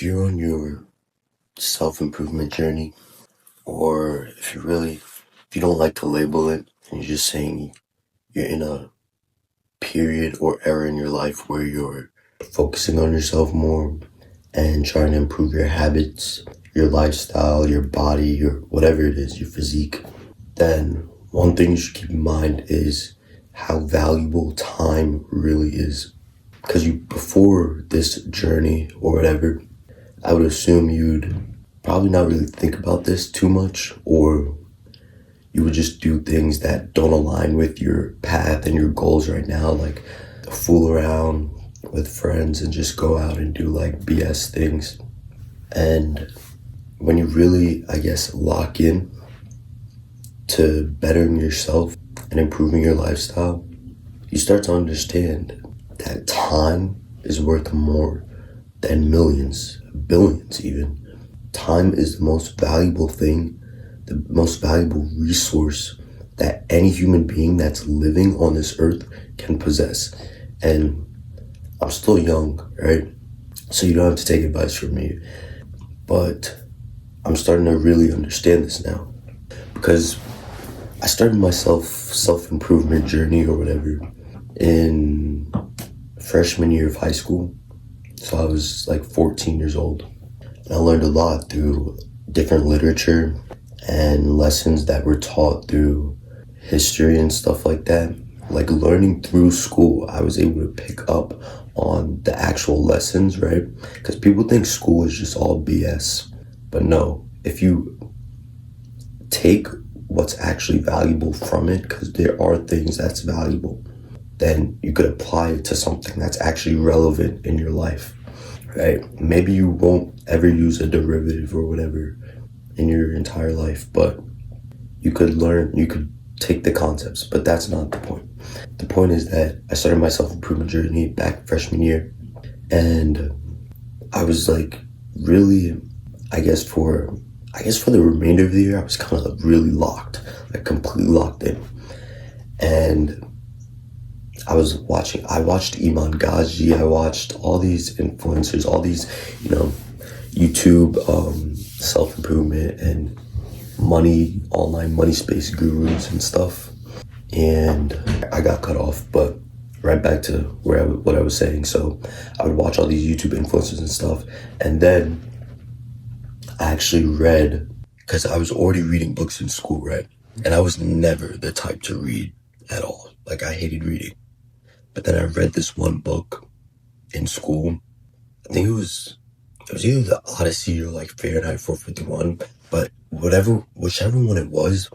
you're on your self-improvement journey, or if you don't like to label it, and you're just saying you're in a period or era in your life where you're focusing on yourself more and trying to improve your habits, your lifestyle, your body, your whatever it is, your physique, then one thing you should keep in mind is how valuable time really is. Because before this journey or whatever, I would assume you'd probably not really think about this too much, or you would just do things that don't align with your path and your goals right now, like fool around with friends and just go out and do like BS things. And when you really, I guess, lock in to bettering yourself and improving your lifestyle, you start to understand that time is worth more than millions, billions even. Time is the most valuable thing, the most valuable resource that any human being that's living on this earth can possess. And I'm still young, right? So you don't have to take advice from me. But I'm starting to really understand this now. Because I started my self-improvement journey or whatever in freshman year of high school. So I was like 14 years old. And I learned a lot through different literature and lessons that were taught through history and stuff like that. Like learning through school, I was able to pick up on the actual lessons, right? Because people think school is just all BS. But no, if you take what's actually valuable from it, because there are things that's valuable, then you could apply it to something that's actually relevant in your life, right? Maybe you won't ever use a derivative or whatever in your entire life, but you could take the concepts, but that's not the point. The point is that I started my self-improvement journey back freshman year, and I was like really, I guess for the remainder of the year, I was kind of really locked, like completely locked in. And I watched Iman Ghazi, I watched all these influencers, all these, YouTube self-improvement and online money space gurus and stuff. And I got cut off, but right back to what I was saying. So I would watch all these YouTube influencers and stuff. And then I actually read, because I was already reading books in school, right? And I was never the type to read at all. Like I hated reading. But then I read this one book in school. I think it was either the Odyssey or like Fahrenheit 451. But whichever one it was,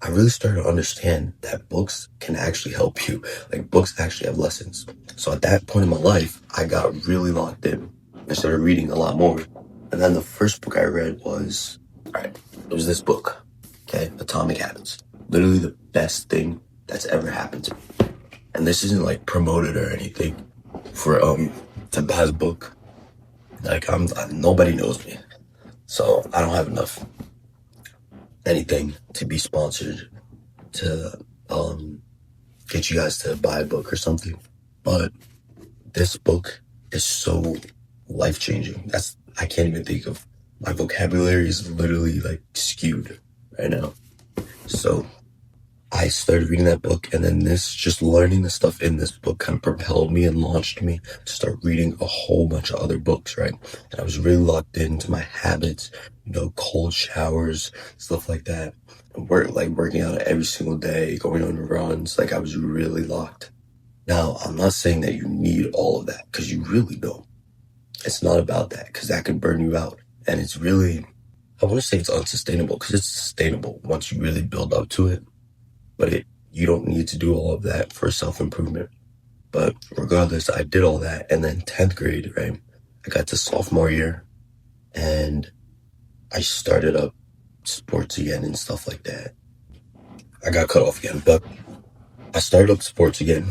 I really started to understand that books can actually help you. Like books actually have lessons. So at that point in my life, I got really locked in. I started reading a lot more. And then the first book I read was this book, okay? Atomic Habits. Literally the best thing that's ever happened to me. And this isn't like promoted or anything for to buy the book. Like nobody knows me. So I don't have anything to be sponsored to get you guys to buy a book or something. But this book is so life-changing. I can't even think of, my vocabulary is literally like skewed right now. So I started reading that book, and then just learning the stuff in this book kind of propelled me and launched me to start reading a whole bunch of other books, right? And I was really locked into my habits, cold showers, stuff like that. Working out every single day, going on runs. Like I was really locked. Now, I'm not saying that you need all of that, because you really don't. It's not about that, because that could burn you out. And it's really, I want to say it's unsustainable, because it's sustainable once you really build up to it. But you don't need to do all of that for self-improvement. But regardless, I did all that. And then 10th grade, right? I got to sophomore year, and I started up sports again and stuff like that. I got cut off again, but I started up sports again.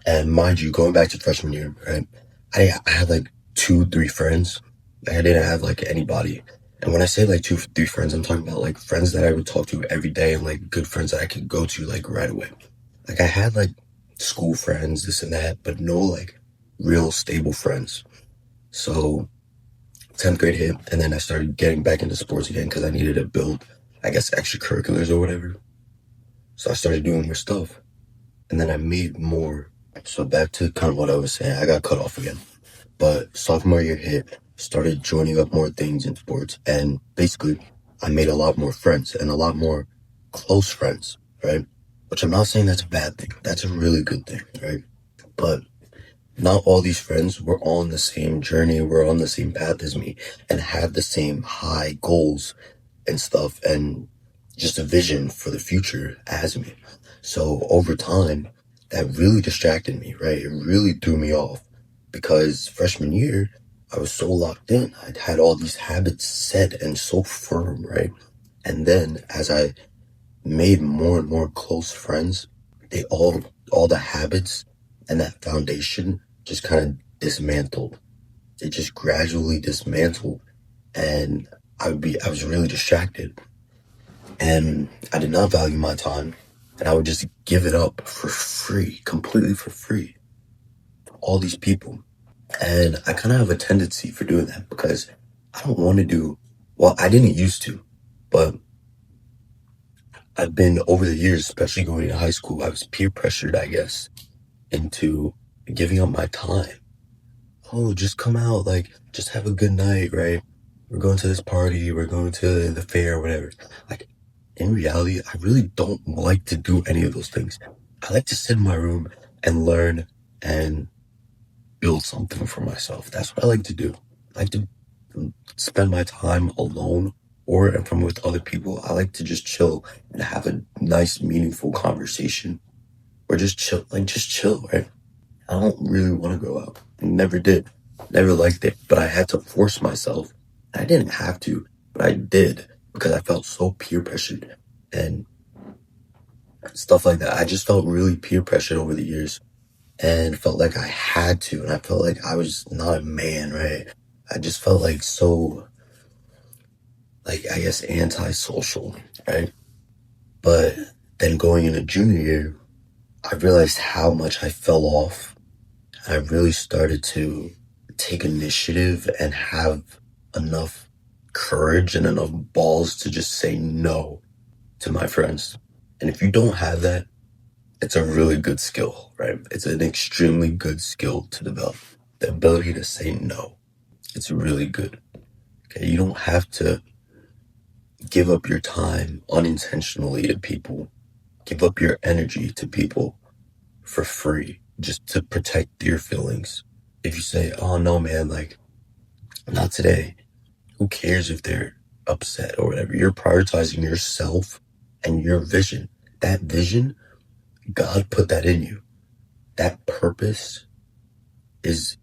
And mind you, going back to freshman year, right? I had like 2-3 friends. I didn't have like anybody. And when I say like 2-3 friends, I'm talking about like friends that I would talk to every day, and like good friends that I could go to like right away. Like I had like school friends, this and that, but no like real stable friends. So 10th grade hit, and then I started getting back into sports again because I needed to build, I guess, extracurriculars or whatever. So I started doing more stuff, and then I made more. So back to kind of what I was saying, I got cut off again. But sophomore year hit, started joining up more things in sports, and basically, I made a lot more friends and a lot more close friends, right? Which I'm not saying that's a bad thing. That's a really good thing, right? But not all these friends were all on the same journey, were on the same path as me, and had the same high goals and stuff, and just a vision for the future as me. So over time, that really distracted me, right? It really threw me off because freshman year, I was so locked in. I'd had all these habits set and so firm, right? And then as I made more and more close friends, they all the habits and that foundation just kind of dismantled. It just gradually dismantled, and I was really distracted, and I did not value my time, and I would just give it up for free, completely for free, to all these people. And I kind of have a tendency for doing that because I don't want to do, well, I didn't used to, but I've been over the years, especially going to high school, I was peer pressured, I guess, into giving up my time. Oh, just come out, like, just have a good night, right? We're going to this party, we're going to the fair, whatever. Like, in reality, I really don't like to do any of those things. I like to sit in my room and learn and build something for myself. That's what I like to do. I like to spend my time alone or if I'm with other people. I like to just chill and have a nice, meaningful conversation or just chill, like just chill, right? I don't really want to go out. I never did. Never liked it, but I had to force myself. I didn't have to, but I did because I felt so peer pressured and stuff like that. I just felt really peer pressured over the years and felt like I had to. And I felt like I was not a man, right? I just felt like so, like, I guess antisocial, right? But then going into junior year, I realized how much I fell off. I really started to take initiative and have enough courage and enough balls to just say no to my friends. And if you don't have that, it's a really good skill, right? It's an extremely good skill to develop. The ability to say no. It's really good. Okay. You don't have to give up your time unintentionally to people, give up your energy to people for free just to protect your feelings. If you say, oh no, man, like, not today, who cares if they're upset or whatever? You're prioritizing yourself and your vision. That vision, God put that in you. That purpose is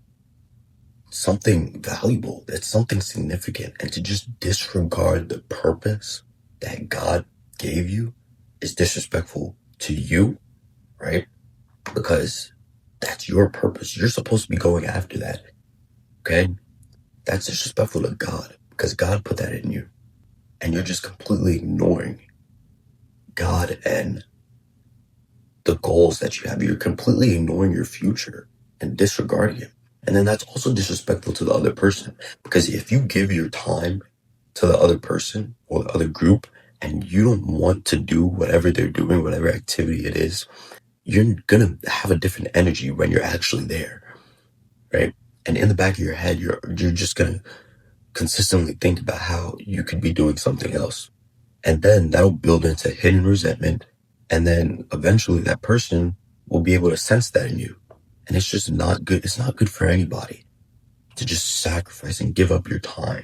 something valuable. It's something significant. And to just disregard the purpose that God gave you is disrespectful to you, right? Because that's your purpose. You're supposed to be going after that. Okay? That's disrespectful to God because God put that in you. And you're just completely ignoring God and the goals that you have. You're completely ignoring your future and disregarding it. And then that's also disrespectful to the other person because if you give your time to the other person or the other group and you don't want to do whatever they're doing, whatever activity it is, you're going to have a different energy when you're actually there, right? And in the back of your head, you're just going to consistently think about how you could be doing something else. And then that'll build into hidden resentment. And then eventually that person will be able to sense that in you. And it's just not good. It's not good for anybody to just sacrifice and give up your time.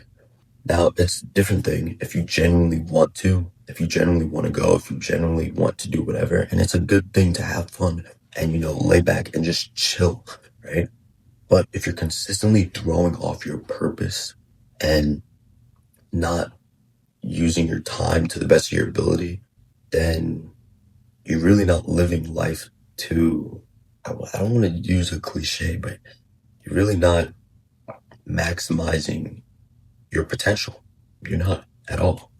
Now, it's a different thing if you genuinely want to, if you genuinely want to go, if you genuinely want to do whatever. And it's a good thing to have fun and, lay back and just chill, right? But if you're consistently throwing off your purpose and not using your time to the best of your ability, then you're really not living life to, I don't want to use a cliche, but you're really not maximizing your potential. You're not at all.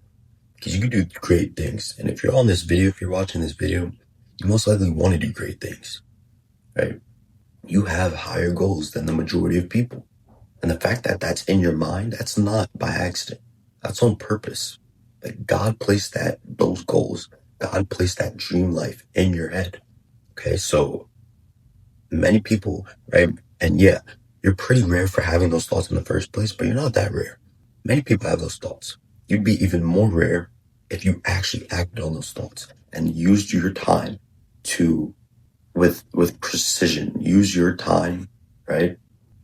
Because you can do great things. And if you're on this video, if you're watching this video, you most likely want to do great things, right? You have higher goals than the majority of people. And the fact that that's in your mind, that's not by accident. That's on purpose. Like God placed those goals. God placed that dream life in your head. Okay. So many people, right? And yeah, you're pretty rare for having those thoughts in the first place, but you're not that rare. Many people have those thoughts. You'd be even more rare if you actually acted on those thoughts and used your time to, with precision, use your time, right?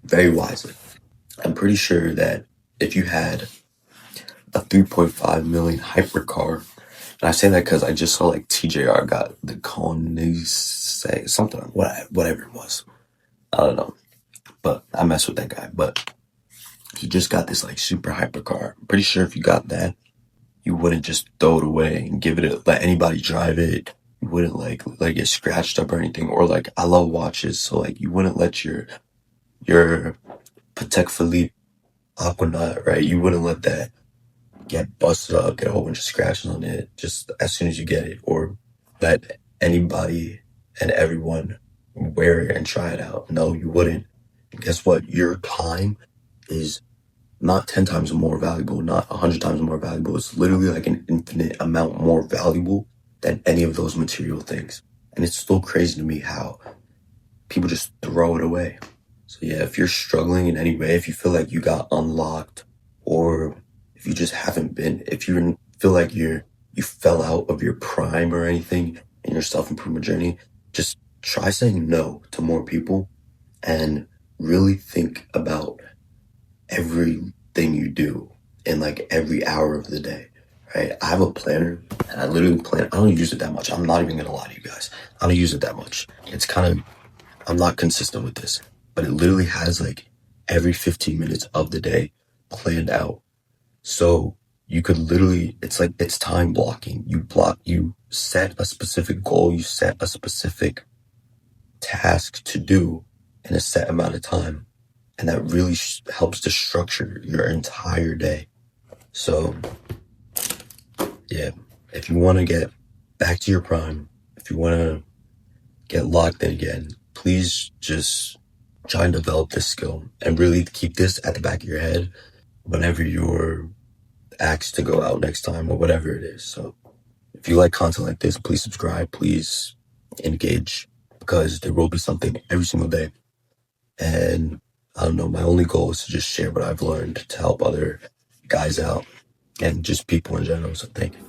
Very wisely. I'm pretty sure that if you had a 3.5 million hypercar, and I say that because I just saw like TJR got the Koenigsegg, something, whatever it was. I don't know, but I mess with that guy. But he just got this like super hypercar. I'm pretty sure if you got that, you wouldn't just throw it away and let anybody drive it. You wouldn't like let it get scratched up or anything. Or like I love watches, so like you wouldn't let your Patek Philippe Aquanaut, right? You wouldn't let that get busted up, get a whole bunch of scratches on it just as soon as you get it, or let anybody and everyone wear it and try it out. No, you wouldn't. And guess what? Your time is not 10 times more valuable, not 100 times more valuable. It's literally like an infinite amount more valuable than any of those material things. And it's still crazy to me how people just throw it away. So yeah, if you're struggling in any way, if you feel like you got unlocked, or if you just haven't been, if you feel like you fell out of your prime or anything in your self-improvement journey, just try saying no to more people and really think about everything you do in like every hour of the day, right? I have a planner and I literally plan. I don't use it that much. I'm not even gonna lie to you guys. I don't use it that much. It's kind of, I'm not consistent with this, but it literally has like every 15 minutes of the day planned out. So you could literally, it's time blocking. You set a specific goal, you set a specific task to do in a set amount of time. And that really helps to structure your entire day. So yeah, if you want to get back to your prime, if you want to get locked in again, please just try and develop this skill and really keep this at the back of your head whenever you're asked to go out next time or whatever it is. So if you like content like this, please subscribe, please engage, because there will be something every single day. And I don't know, my only goal is to just share what I've learned to help other guys out and just people in general. So thank you.